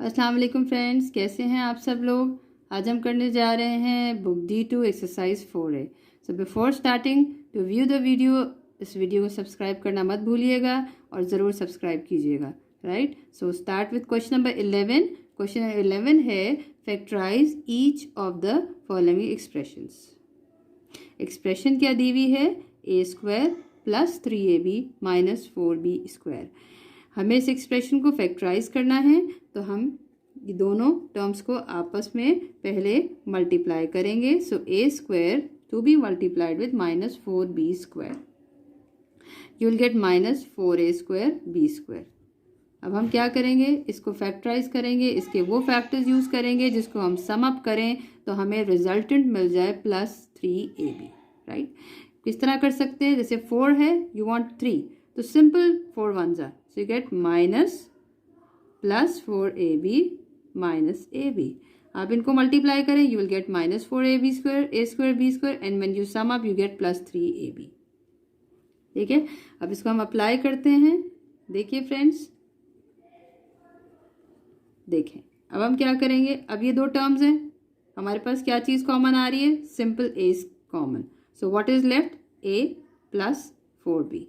अस्सलाम वालेकुम फ्रेंड्स, कैसे हैं आप सब लोग। आज हम करने जा रहे हैं book D2 exercise 4A। So before starting to view the video, इस वीडियो को सब्सक्राइब करना मत भूलिएगा और ज़रूर सब्सक्राइब कीजिएगा। Right, so start with question number 11। Question number 11 है factorise each of the following expressions. Expression क्या दी हुई है, a² + 3ab - 4b²। हमें इस एक्सप्रेशन को फैक्टराइज करना है, तो हम ये दोनों टर्म्स को आपस में पहले मल्टीप्लाई करेंगे। So a² to be multiplied with -4b², you will get -4a² b²। अब हम क्या करेंगे, इसको फैक्टराइज करेंगे, इसके वो फैक्टर्स यूज़ करेंगे जिसको हम सम अप करें तो हमें रिजल्टेंट मिल जाए +3ab। राइट, किस तरह कर सकते हैं, जैसे 4 है, यू वांट 3, तो simple 4 1s are, so you get -+4ab - ab। आप इनको मल्टीप्लाई करें, you will gate -4ab² a² b² and when you sum up you get +3ab। ठीक है, अब इसको हम अप्लाई करते हैं। देखिए फ्रेंड्स, देखें अब हम क्या करेंगे। अब ये दो टर्म्स हैं, हमारे पास क्या चीज़ कॉमन आ रही है, simple a common. So what is left, a + 4b।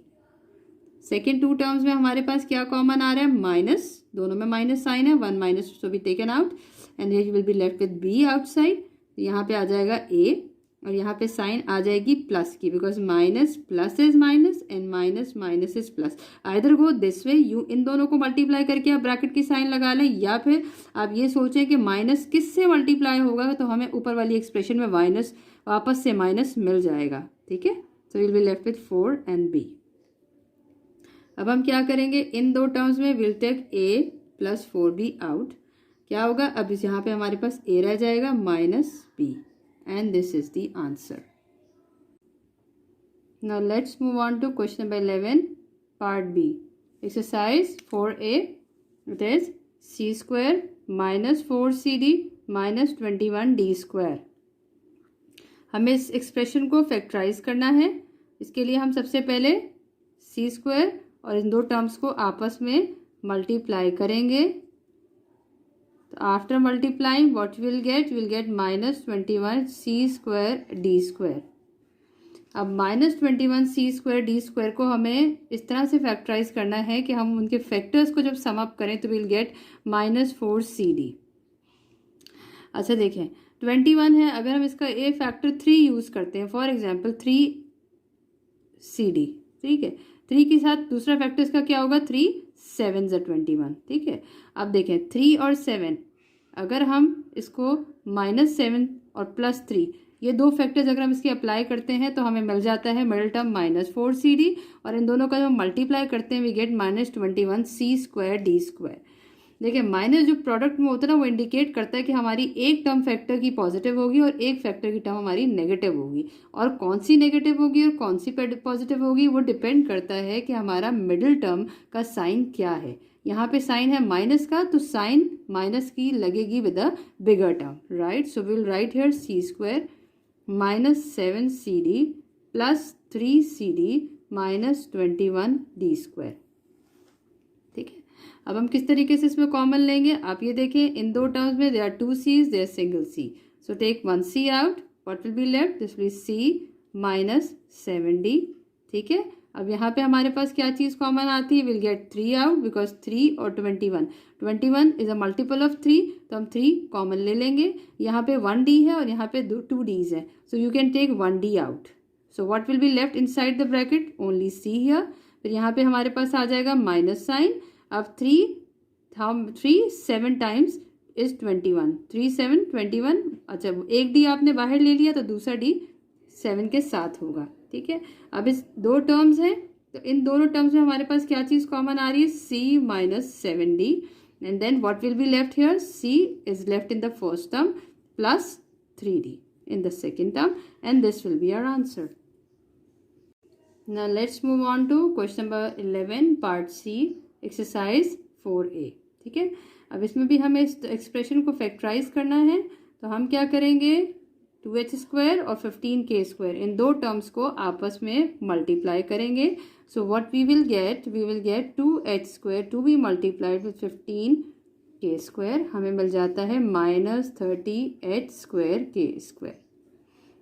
Second two terms में हमारे पास क्या कॉमन आ रहा है, माइनस, दोनों में माइनस साइन है, 1 minus so B taken out and here you will be left with b outside. यहाँ पे आ जाएगा a और यहाँ पे साइन आ जाएगी प्लस की, because minus plus is minus and minus minus is plus. Either go this way, you in दोनों को मल्टीप्लाई करके आप ब्रैकेट की साइन लगा लें, या फिर आप ये सोचें कि माइनस किससे मल्टीप्लाई होगा, तो हमें ऊपर वाली एक्सप्रेशन में माइनस वापस से माइनस मिल जाएगा। ठीक है, so will be left with 4 and b। अब हम क्या करेंगे, इन दो टर्म्स में will take a + 4b out. क्या होगा, अब इस यहाँ पे हमारे पास a रह जाएगा -b and this is the answer. Now let's move on to question number 11 part b exercise 4a। इट इज c² - 4cd - 21d²। हमें इस एक्सप्रेशन को फैक्टराइज करना है। इसके लिए हम सबसे पहले c² और इन दो टर्म्स को आपस में मल्टीप्लाई करेंगे। तो after multiplying what will get, will get -21c² d²। अब -21c² d² को हमें इस तरह से फैक्टराइज करना है कि हम उनके फैक्टर्स को जब सम अप करें तो विल गेट -4cd। अच्छा देखें, 21 है, अगर हम इसका a फैक्टर 3 यूज़ करते हैं, फॉर एग्जांपल 3cd, ठीक है, 3 के साथ दूसरा फैक्टर इसका क्या होगा, 3 7s are 21। ठीक है, अब देखें 3 और 7, अगर हम इसको -7 और +3 ये दो फैक्टर्स अगर हम इसके अप्लाई करते हैं तो हमें मिल जाता है मिडिल टर्म -4cd, और इन दोनों का जब हम मल्टीप्लाई करते हैं वी गेट -21c² d²। देखिए माइनस जो प्रोडक्ट में होता है ना, वो इंडिकेट करता है कि हमारी एक टर्म फैक्टर की पॉजिटिव होगी और एक फैक्टर की टर्म हमारी नेगेटिव होगी, और कौन सी नेगेटिव होगी और कौन सी पॉजिटिव होगी वो डिपेंड करता है कि हमारा मिडिल टर्म का साइन क्या है। यहाँ पे साइन है माइनस का, तो साइन माइनस की लगेगी with a bigger term. Right, so will right here c² -7cd + 3cd - 21d²। ठीक है, अब हम किस तरीके से इसमें कॉमन लेंगे, आप ये देखें, इन दो टर्म्स में there are 2 c's, there single c, so take 1 c out, what will be left, this will c - 7d। ठीक है, अब यहाँ पे हमारे पास क्या चीज़ कॉमन आती है, विल गेट 3 आउट, बिकॉज 3 और 21 इज अ मल्टीपल ऑफ 3, तो हम 3 कॉमन ले लेंगे। यहाँ पे 1d है और यहाँ पे 2 d's है, so you can take 1d out. So what will be left inside the bracket, only c here. फिर यहाँ पे हमारे पास आ जाएगा माइनस साइन। अब 3 7 टाइम्स इज 21, 3 7 21। अच्छा, एक डी आपने बाहर ले लिया तो दूसरा डी 7 के साथ होगा। ठीक है, अब इस दो टर्म्स हैं, तो इन दोनों टर्म्स में हमारे पास क्या चीज़ कॉमन आ रही है, c - 7d, and then what will be left here, c is left in the first term plus 3d in the second term, and this will be our answer. Now let's move on to question number 11 part C exercise 4a। ठीक है, अब इसमें भी हमें इस expression को factorise करना है, तो हम क्या करेंगे, 2h² और 15k² इन दो टर्म्स को आपस में मल्टीप्लाई करेंगे। So what we will get 2h² to be multiplied with 15 के स्क्वायर, हमें मिल जाता है -30h² के स्क्वायर।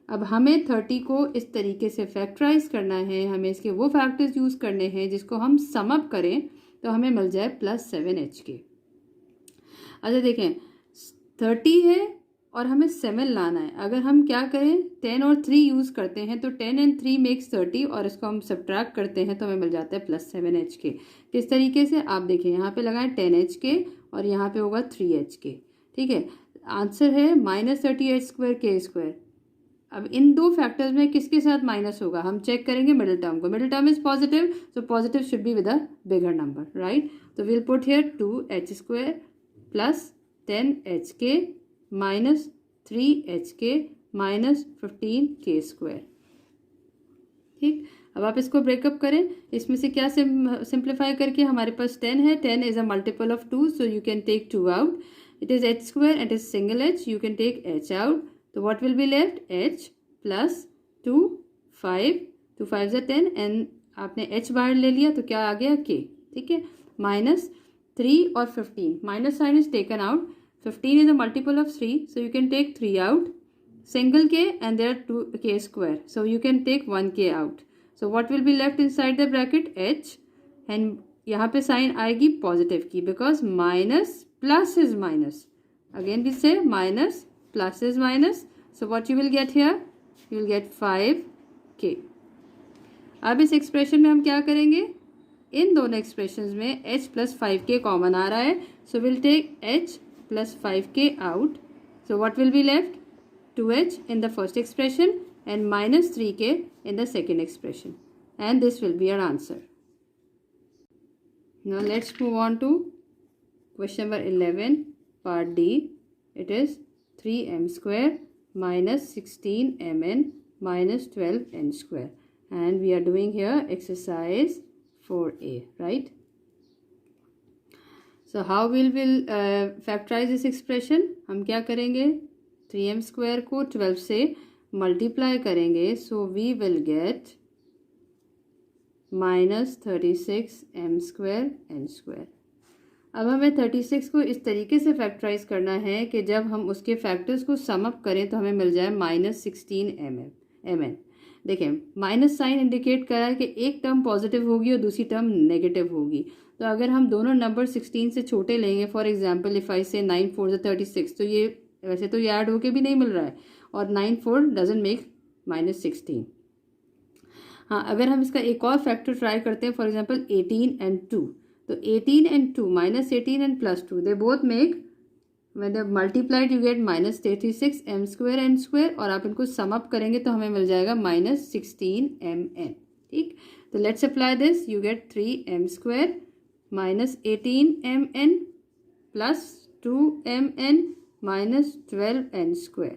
अब हमें 30 को इस तरीके से फैक्टराइज करना है, हमें इसके वो फैक्टर्स यूज़ करने हैं जिसको हम सम अप करें तो हमें मिल जाए +7h²। अच्छा देखें, 30 है और हमें 7 लाना है। अगर हम क्या करें, 10 और 3 यूज़ करते हैं तो 10 and 3 मेक्स 30 और इसको हम सब्ट्रैक्ट करते हैं तो हमें मिल जाता है +7h²। किस तरीके से, आप देखिए यहाँ पे लगाएं 10h² और यहाँ पे होगा 3h²। ठीक है, आंसर है -30h² के स्क्वायर। अब इन दो फैक्टर्स में किसके साथ माइनस होगा, हम चेक करेंगे मिडिल टर्म को। Middle term is positive, so positive should be with a bigger number, right. तो will put here 2h² plus 10h² minus 3h² minus 15k²। ठीक, अब आप इसको ब्रेकअप करें, इसमें से क्या सिंप्लीफाई करके हमारे पास 10 है, 10 is a multiple of 2, so you can take 2 out. It is h², it is single h, you can take h out. तो what will be left, h plus 2, 5, 2 5 is 10 and आपने h बाहर ले लिया तो क्या आ गया k। ठीक है, -3 और 15, minus sign is taken out. 15 is a multiple of 3, so you can take 3 out, single k and there are 2k², so you can take 1k out. So what will be left inside the bracket, h, and यहाँ पे sign आएगी positive की, because minus plus is minus. Again we say minus plus is minus, so what you will get here, you will get 5k। अब इस expression में हम क्या करेंगे, इन दोनों एक्सप्रेशंस में h प्लस 5k कॉमन आ रहा है, so we'll take h plus 5k out, so what will be left, 2h in the first expression and minus 3k in the second expression, and this will be our answer. Now let's move on to question number 11 part D. It is 3m² minus 16mn minus 12n², and we are doing here exercise 4a, right? So how will factorize this expression, हम क्या करेंगे, 3m² को 12 से multiply करेंगे, so we will get -36m² n²। अब हमें 36 को इस तरीके से फैक्टराइज करना है कि जब हम उसके फैक्टर्स को सम अप करें तो हमें मिल जाए -16mn। देखें, माइनस साइन इंडिकेट कर रहा है कि एक टर्म पॉजिटिव होगी और दूसरी टर्म नेगेटिव होगी। तो अगर हम दोनों नंबर 16 से छोटे लेंगे, फॉर एग्जांपल इफ आई से 9 4 36, तो ये वैसे तो ये ऐड होके भी नहीं मिल रहा है, और 9 4 डजंट मेक -16। हाँ, अगर हम इसका एक और फैक्टर ट्राई करते हैं, फॉर एग्जाम्पल 18 and 2, तो 18 and 2, -18 and +2, they both make, when they multiplied you get -36m² n², और आप इनको सम अप करेंगे तो हमें मिल जाएगा -16mn। ठीक, तो let's apply this, you get 3m² -18mn plus 2mn minus 12n²।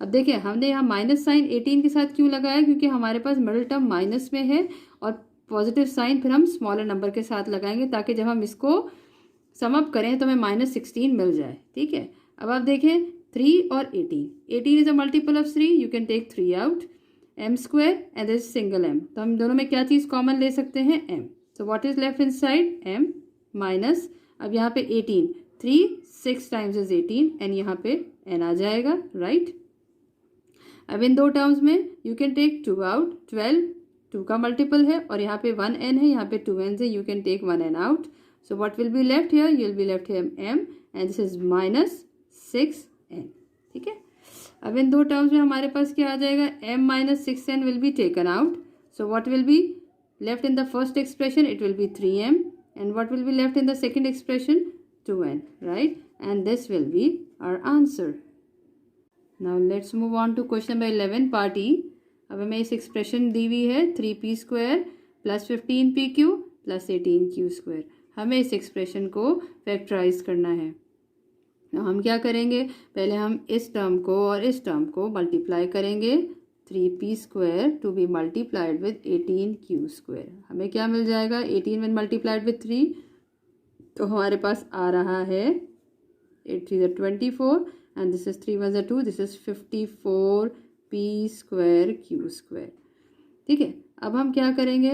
अब देखिए, हमने यहाँ माइनस साइन 18 के साथ क्यों लगाया, क्योंकि हमारे पास मिडिल टर्म माइनस में है, और पॉजिटिव साइन फिर हम स्मॉलर नंबर के साथ लगाएंगे ताकि जब हम इसको सम अप करें तो हमें -16 मिल जाए। ठीक है, अब आप देखें 3 और 18 is a multiple of 3, you can take 3 out, m² and this single m, तो हम दोनों में क्या चीज़ कॉमन ले सकते हैं, m। So what is left in side, m minus, अब यहाँ पे 18, 3 6 टाइम्स इज 18 एंड यहाँ पे n आ जाएगा, राइट। अब इन दो टर्म्स में यू कैन टेक 2 आउट, 12 2 का मल्टीपल है और यहाँ पे 1n है, यहाँ पे 2n है, you can take 1n out, so what will be left here, you will be left here m and this is -6n। ठीक है, अब इन दो टर्म्स में हमारे पास क्या आ जाएगा, m -6n will be taken out, so what will be left in the first expression, it will be 3m, and what will be left in the second expression, 2n, right, and this will be our answer. Now let's move on to question number 11 part E. अब हमें इस expression दी हुई है 3p² plus 15pq plus 18q²। हमें इस expression को factorise करना है। तो हम क्या करेंगे, पहले हम इस टर्म को और इस टर्म को मल्टीप्लाई करेंगे, 3p² to be multiplied with 18q²। हमें क्या मिल जाएगा, 18 व्हेन मल्टीप्लाइड विद 3, तो हमारे पास आ रहा है 8 3 24 and this is 3 1 2, this is 54p² q²। ठीक है, अब हम क्या करेंगे,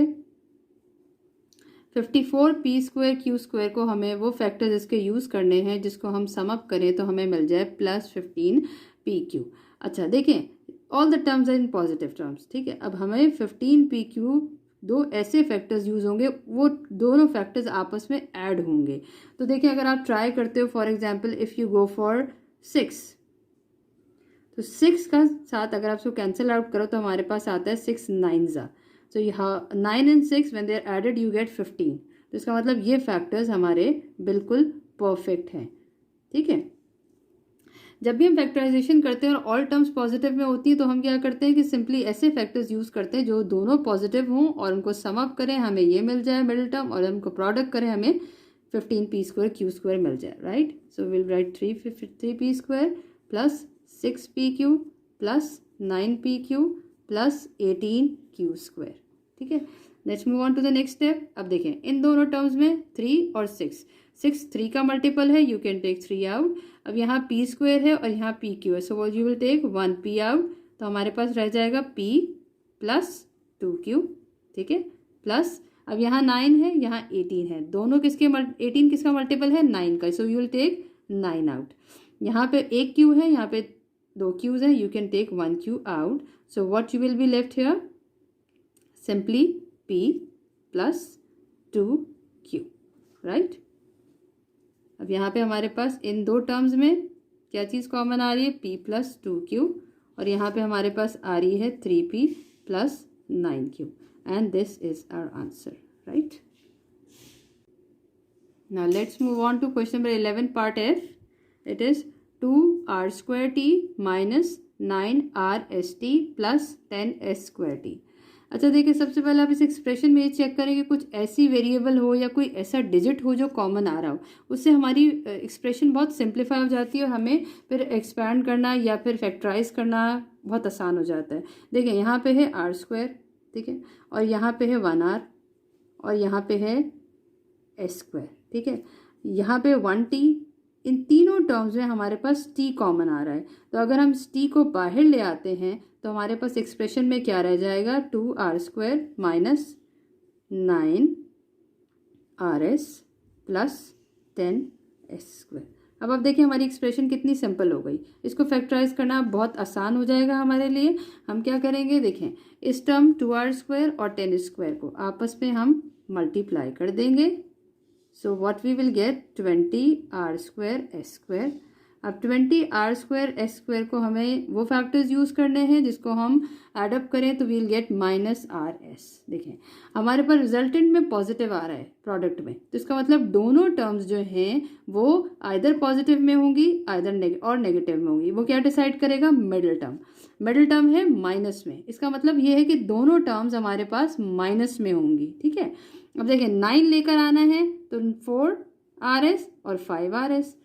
54 पी स्क्वायर क्यू स्क्वायर को हमें वो फैक्टर्स इसके यूज़ करने हैं जिसको हम सम अप करें तो हमें मिल जाए +15 पी क्यू। अच्छा देखें, all the terms are in positive terms, ठीक है। अब हमें 15 पी क्यू दो ऐसे फैक्टर्स यूज़ होंगे, वो दोनों फैक्टर्स आपस में ऐड होंगे। तो देखिए अगर आप ट्राई करते हो, for example if you go for 6, तो 6 का साथ अगर आप इसको कैंसिल आउट करो तो हमारे पास आता है 6 9s। तो यहाँ 9 and 6 when they are added you get 15। तो इसका मतलब ये फैक्टर्स हमारे बिल्कुल परफेक्ट हैं, ठीक है। जब भी हम फैक्टराइजेशन करते हैं और ऑल टर्म्स पॉजिटिव में होती हैं तो हम क्या करते हैं कि सिंपली ऐसे फैक्टर्स यूज़ करते हैं जो दोनों पॉजिटिव हों और उनको सम अप करें, हमें ये मिल जाए मिडिल टर्म, और उनको प्रोडक्ट करें हमें 15 पी स्क्वायर क्यू स्क्वायर मिल जाए, right. So will write 3 P square plus 6 P Q plus 9 P Q plus 18 Q square, ठीक है। Let's move on to the next step. अब देखें इन दोनों टर्म्स में 3 और 6 3 का मल्टीपल है, यू कैन टेक 3 आउट। अब यहाँ पी स्क्वायर है और यहाँ पी क्यू है, सो वो you will take 1 P out. तो हमारे पास रह जाएगा पी प्लस 2 क्यू, ठीक है, प्लस अब यहाँ 9 है यहाँ 18 है, दोनों किसके 18 किसका मल्टीपल है 9 का, so you will take 9 out. यहाँ पे एक क्यू है, यहाँ पे 2 क्यूज हैं, you can take 1 Q out. So what you will be left here, simply p plus 2q, right. अब यहाँ पे हमारे पास इन दो टर्म्स में क्या चीज़ कॉमन आ रही है, p प्लस 2q, और यहाँ पे हमारे पास आ रही है 3p plus 9q, and this is our answer, right. Now let's move on to question number 11 part f। इट इज 2r square t minus 9rsT plus 10s²t। अच्छा देखिए, सबसे पहले आप इस एक्सप्रेशन में ये चेक करें कि कुछ ऐसी वेरिएबल हो या कोई ऐसा डिजिट हो जो कॉमन आ रहा हो, उससे हमारी एक्सप्रेशन बहुत सिंप्लीफाई हो जाती है और हमें फिर एक्सपैंड करना या फिर फैक्टराइज करना बहुत आसान हो जाता है। देखिए यहाँ पे है r स्क्वायर, ठीक है, और यहाँ पे है 1r, और यहाँ पे है s², ठीक है, यहाँ पे 1t। इन तीनों टर्म्स में हमारे पास t कॉमन आ रहा है, तो अगर हम इस t को बाहर ले आते हैं तो हमारे पास एक्सप्रेशन में क्या रह जाएगा, 2r square minus 9rs plus 10s²। अब आप देखिए हमारी एक्सप्रेशन कितनी सिंपल हो गई, इसको फैक्टराइज करना बहुत आसान हो जाएगा हमारे लिए। हम क्या करेंगे, देखें इस टर्म 2r स्क्वायर और 10s² को आपस में हम मल्टीप्लाई कर देंगे। So what we will get 20r square s²। अब 20r स्क्वायर s² को हमें वो फैक्टर्स यूज़ करने हैं जिसको हम एडअप करें तो वील गेट -rs। देखें हमारे पास रिजल्टेंट में पॉजिटिव आ रहा है प्रोडक्ट में, तो इसका मतलब दोनों टर्म्स जो हैं वो आइदर पॉजिटिव में होंगी आइदर नेगेटिव में होंगी। वो क्या डिसाइड करेगा, मिडिल टर्म। मिडिल टर्म है माइनस में, इसका मतलब ये है कि दोनों टर्म्स हमारे पास माइनस में होंगी, ठीक है। अब देखिए 9 लेकर आना है तो 4rs और 5rs,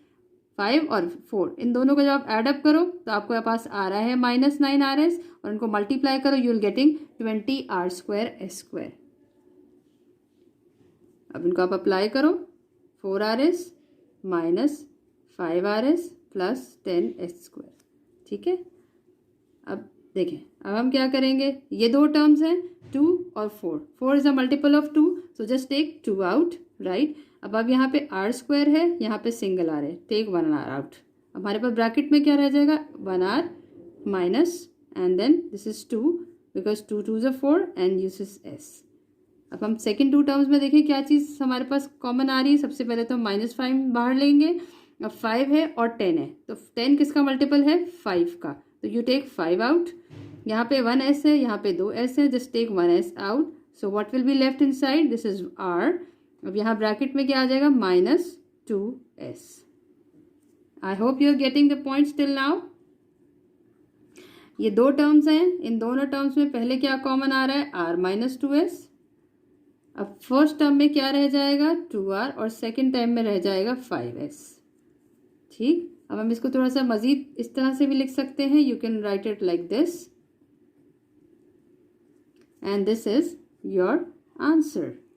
5 और 4 इन दोनों को जब आप एडअप करो तो आपके पास आ रहा है -9rs, और इनको मल्टीप्लाई करो you will getting 20r square s²। अब इनको आप अप्लाई करो, 4rs minus 5rs plus 10s², ठीक है। अब देखें अब हम क्या करेंगे, ये दो टर्म्स हैं 2 और 4 is a multiple of 2, so just take 2 out, right. अब यहाँ पे r स्क्वायर है, यहाँ पे सिंगल r है, टेक 1r आउट। हमारे पास ब्रैकेट में क्या रह जाएगा, 1r minus and then this is 2 because 2 2 is 4 and this is s। अब हम सेकेंड टू टर्म्स में देखें क्या चीज़ हमारे पास कॉमन आ रही है। सबसे पहले तो -5 बाहर लेंगे, अब 5 है और 10 है, तो 10 किसका मल्टीपल है 5 का, तो यू टेक 5 आउट। यहाँ पे 1s है, यहाँ पे 2s है, just take 1s out. So what will be left inside, this is r। अब यहाँ ब्रैकेट में क्या आ जाएगा, -2s। I hope you are getting the points till now. ये दो टर्म्स हैं, इन दोनों टर्म्स में पहले क्या कॉमन आ रहा है, r -2s। अब फर्स्ट टर्म में क्या रह जाएगा 2r, और सेकेंड टर्म में रह जाएगा 5s, ठीक। अब हम इसको थोड़ा सा मजीद इस तरह से भी लिख सकते हैं, you can write it like this, and this is your answer.